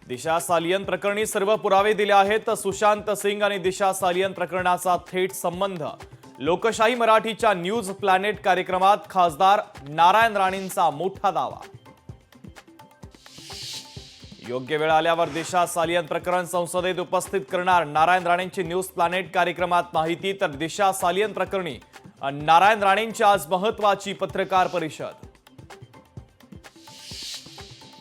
दिशा सालियन प्रकरणी सर्व पुरावे दिले आहेत। सुशांत सिंग आणि दिशा सालियन प्रकरणाचा थेट संबंध। लोकशाही मराठीच्या न्यूज प्लॅनेट कार्यक्रमात खासदार नारायण राणेंचा मोठा दावा। योग्य वेळ आल्यावर दिशा सालियन प्रकरण संसदेत उपस्थित करणार नारायण राणेंची न्यूज प्लॅनेट कार्यक्रमात माहिती। तर दिशा सालियन प्रकरणी नारायण राणेंची आज महत्त्वाची पत्रकार परिषद।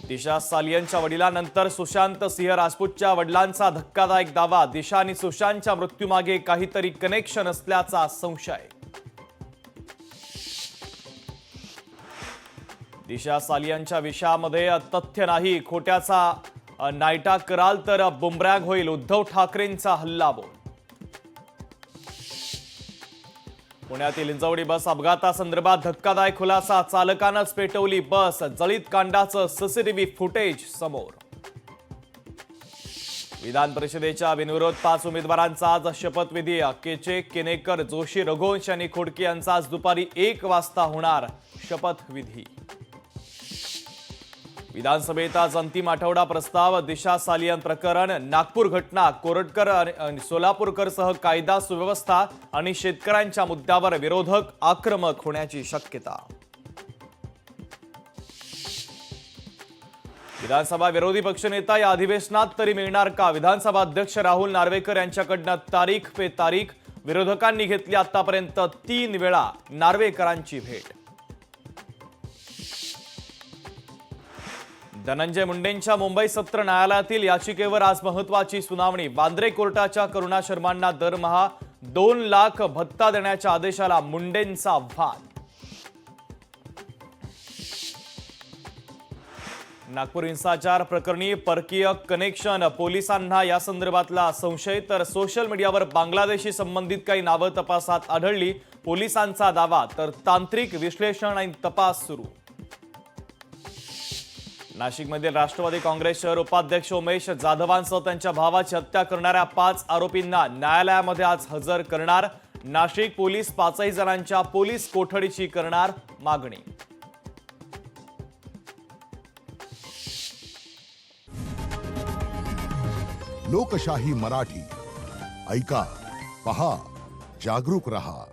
दिशा सालियनच्या वडिलांनंतर सुशांत सिंह राजपूतच्या वडिलांचा धक्कादायक दावा। दिशा आणि सुशांतच्या मृत्यूमागे काहीतरी कनेक्शन असल्याचा संशय। दिशा सालियनच्या विषयामध्ये तथ्य नाही, खोट्याचा नायटा कराल तर बुमरॅंग होईल, उद्धव ठाकरेंचा हल्लाबोल। पुण्यातील इंजवडी बस अपघातासंदर्भात धक्कादायक खुलासा। चालकानंच पेटवली बस, जळीत कांडाचं सीसीटीव्ही फुटेज समोर। विधान परिषदेच्या बिनविरोध 5 उमेदवारांचा आज शपथविधी। केचे, केनेकर, जोशी, रघुवंश आणि खोडके यांचा आज दुपारी 1 वाजता होणार शपथविधी। विधानसभेत आज अंतिम आठवडा प्रस्ताव। दिशा सालियन प्रकरण, नागपूर घटना, कोरटकर आणि सोलापूरकरसह कायदा सुव्यवस्था आणि शेतकऱ्यांच्या मुद्द्यावर विरोधक आक्रमक होण्याची शक्यता। विधानसभा विरोधी पक्षनेता या अधिवेशनात तरी मिळणार का? विधानसभा अध्यक्ष राहुल नार्वेकर यांच्याकडून तारीख पे तारीख। विरोधकांनी घेतली आतापर्यंत 3 वेळा नार्वेकरांची भेट। धनंजय मुंडेंच्या मुंबई सत्र न्यायालयातील याचिकेवर आज महत्त्वाची सुनावणी। वांद्रे कोर्टाच्या करुणा शर्मांना दरमहा 2 लाख भत्ता देण्याच्या आदेशाला मुंडेंचा वाद। नागपूर हिंसाचार प्रकरणी परकीय कनेक्शन, पोलिसांना या संदर्भातला संशय। तर सोशल मीडियावर बांगलादेशी संबंधित काही नावं तपासात आढळली, पोलिसांचा दावा। तर तांत्रिक विश्लेषण आणि तपास सुरू। नाशिकमधील राष्ट्रवादी काँग्रेस शहर उपाध्यक्ष उमेश जाधवांसह त्यांच्या भावाची हत्या करणाऱ्या 5 आरोपींना न्यायालयामध्ये आज हजर करणार। नाशिक पोलीस 5 जणांच्या पोलीस कोठडीची करणार मागणी। लोकशाही मराठी ऐका, पहा, जागरूक रहा।